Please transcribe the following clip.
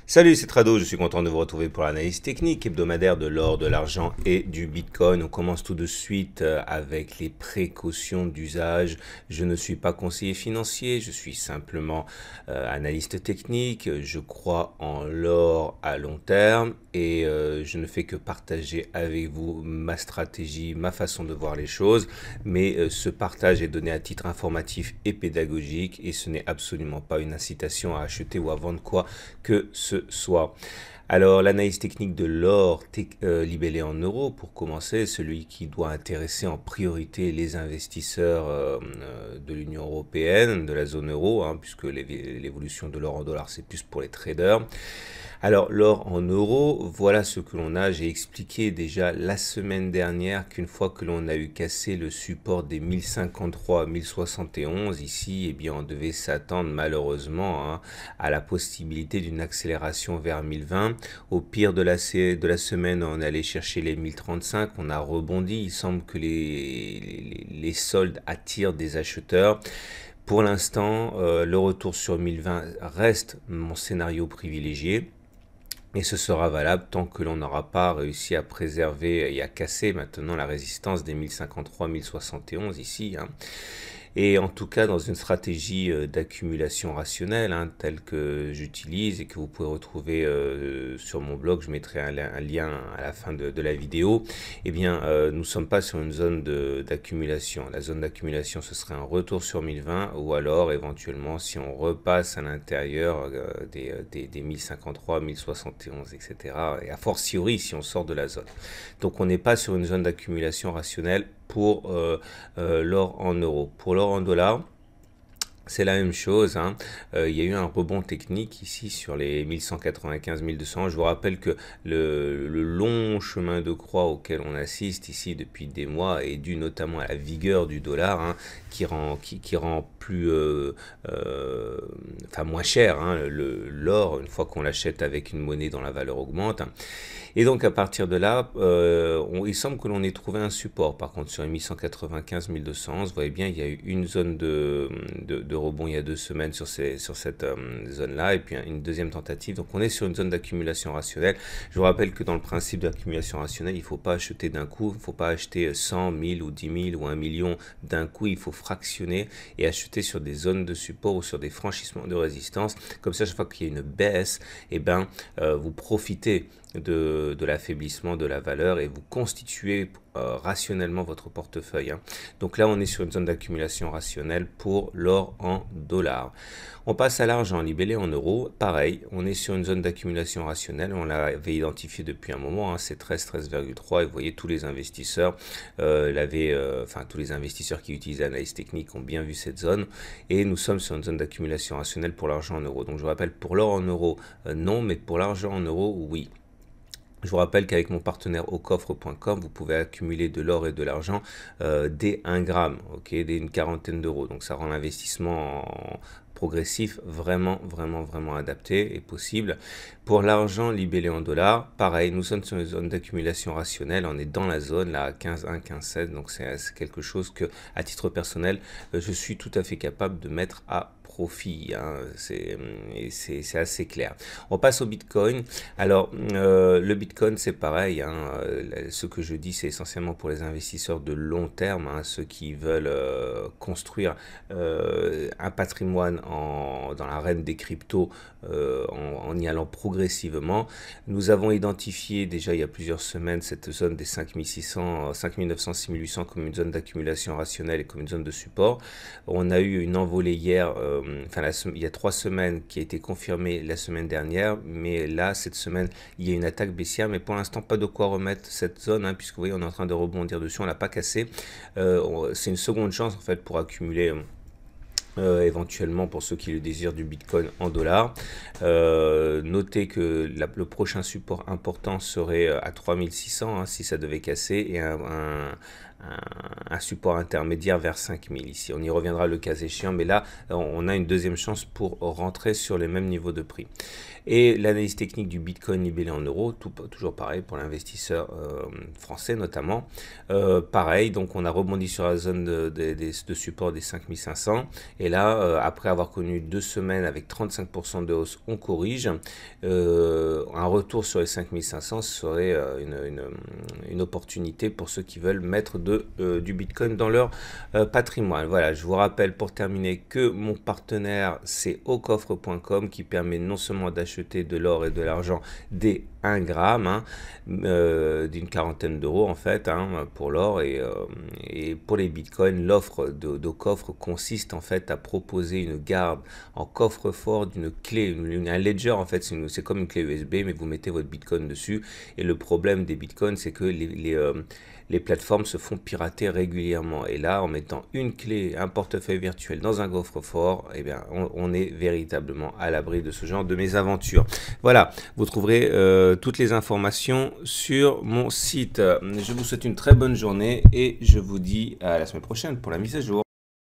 Salut, c'est Trado, je suis content de vous retrouver pour l'analyse technique hebdomadaire de l'or, de l'argent et du Bitcoin. On commence tout de suite avec les précautions d'usage. Je ne suis pas conseiller financier, je suis simplement analyste technique. Je crois en l'or à long terme et je ne fais que partager avec vous ma stratégie, ma façon de voir les choses. Mais ce partage est donné à titre informatif et pédagogique et ce n'est absolument pas une incitation à acheter ou à vendre quoi que ce soit. Alors, l'analyse technique de l'or libellé en euros, pour commencer, celui qui doit intéresser en priorité les investisseurs de l'Union européenne, de la zone euro, hein, puisque l'évolution de l'or en dollars, c'est plus pour les traders. Alors, l'or en euros, voilà ce que l'on a. J'ai expliqué déjà la semaine dernière qu'une fois que l'on a eu cassé le support des 1053, 1071, ici, eh bien, on devait s'attendre malheureusement hein, à la possibilité d'une accélération vers 1020. Au pire de la semaine, on allait chercher les 1035. On a rebondi. Il semble que les soldes attirent des acheteurs. Pour l'instant, le retour sur 1020 reste mon scénario privilégié. Et ce sera valable tant que l'on n'aura pas réussi à préserver et à casser maintenant la résistance des 1053, 1071 ici. Hein. Et en tout cas, dans une stratégie d'accumulation rationnelle, hein, telle que j'utilise et que vous pouvez retrouver sur mon blog, je mettrai un lien à la fin de la vidéo, eh bien, nous ne sommes pas sur une zone d'accumulation. La zone d'accumulation, ce serait un retour sur 1020 ou alors, éventuellement, si on repasse à l'intérieur des 1053, 1071, etc. Et a fortiori, si on sort de la zone. Donc, on n'est pas sur une zone d'accumulation rationnelle pour l'or en euros. Pour l'or en dollars, c'est la même chose, hein. Il y a eu un rebond technique ici sur les 1195, 1200. Je vous rappelle que le long chemin de croix auquel on assiste ici depuis des mois est dû notamment à la vigueur du dollar, hein, qui rend plus, enfin moins cher hein, l'or une fois qu'on l'achète avec une monnaie dont la valeur augmente. Et donc à partir de là, il semble que l'on ait trouvé un support. Par contre sur les 1195, 1200, vous voyez bien, il y a eu une zone de rebond il y a 2 semaines sur cette zone-là, et puis une deuxième tentative. Donc on est sur une zone d'accumulation rationnelle. Je vous rappelle que dans le principe d'accumulation rationnelle, il ne faut pas acheter d'un coup, il ne faut pas acheter 100, 1000 ou 10 000 ou 1 million d'un coup, il faut fractionner et acheter sur des zones de support ou sur des franchissements de résistance. Comme ça, chaque fois qu'il y a une baisse, eh ben, vous profitez de l'affaiblissement de la valeur et vous constituez rationnellement votre portefeuille. Hein. Donc là, on est sur une zone d'accumulation rationnelle pour l'or en dollars. On passe à l'argent libellé en euros. Pareil, on est sur une zone d'accumulation rationnelle. On l'avait identifié depuis un moment. Hein, c'est 13, 13,3. Et vous voyez, tous les investisseurs tous les investisseurs qui utilisent l'analyse technique ont bien vu cette zone. Et nous sommes sur une zone d'accumulation rationnelle pour l'argent en euros. Donc je vous rappelle, pour l'or en euros, non, mais pour l'argent en euros, oui. Je vous rappelle qu'avec mon partenaire aucoffre.com, vous pouvez accumuler de l'or et de l'argent dès 1 gramme, okay, dès une quarantaine d'euros. Donc ça rend l'investissement progressif vraiment adapté et possible. Pour l'argent libellé en dollars, pareil, nous sommes sur une zone d'accumulation rationnelle, on est dans la zone là à 15,1, 15,7, donc c'est quelque chose que, à titre personnel, je suis tout à fait capable de mettre à profit, hein, c'est assez clair. On passe au Bitcoin. Alors, le Bitcoin, c'est pareil. Hein, ce que je dis, c'est essentiellement pour les investisseurs de long terme, hein, ceux qui veulent construire un patrimoine dans l'arène des cryptos en y allant progressivement. Nous avons identifié déjà il y a plusieurs semaines cette zone des 5600, 5900, 6800 comme une zone d'accumulation rationnelle et comme une zone de support. On a eu une envolée hier, il y a 3 semaines qui a été confirmée la semaine dernière, mais là, cette semaine, il y a une attaque baissière, mais pour l'instant, pas de quoi remettre cette zone, hein, puisque vous voyez, on est en train de rebondir dessus, on l'a pas cassé. C'est une seconde chance, en fait, pour accumuler... éventuellement pour ceux qui le désirent du Bitcoin en dollars. Notez que le prochain support important serait à 3600 hein, si ça devait casser et un support intermédiaire vers 5000 ici. On y reviendra le cas échéant, mais là on a une deuxième chance pour rentrer sur les mêmes niveaux de prix. Et l'analyse technique du Bitcoin libellé en euros, toujours pareil pour l'investisseur français notamment. Pareil, donc on a rebondi sur la zone de support des 5500 Et là, après avoir connu 2 semaines avec 35% de hausse, on corrige. Un retour sur les 5500 serait une opportunité pour ceux qui veulent mettre du Bitcoin dans leur patrimoine. Voilà, je vous rappelle pour terminer que mon partenaire, c'est aucoffre.com, qui permet non seulement d'acheter de l'or et de l'argent des 1 gramme, d'une quarantaine d'euros en fait, pour l'or, et pour les bitcoins, l'offre de coffre consiste en fait à proposer une garde en coffre-fort d'une clé, un ledger en fait, c'est comme une clé USB, mais vous mettez votre bitcoin dessus. Et le problème des bitcoins, c'est que les plateformes se font pirater régulièrement. Et là, en mettant une clé, un portefeuille virtuel dans un coffre-fort, eh bien, on est véritablement à l'abri de ce genre de mésaventures. Voilà, vous trouverez toutes les informations sur mon site. Je vous souhaite une très bonne journée et je vous dis à la semaine prochaine pour la mise à jour.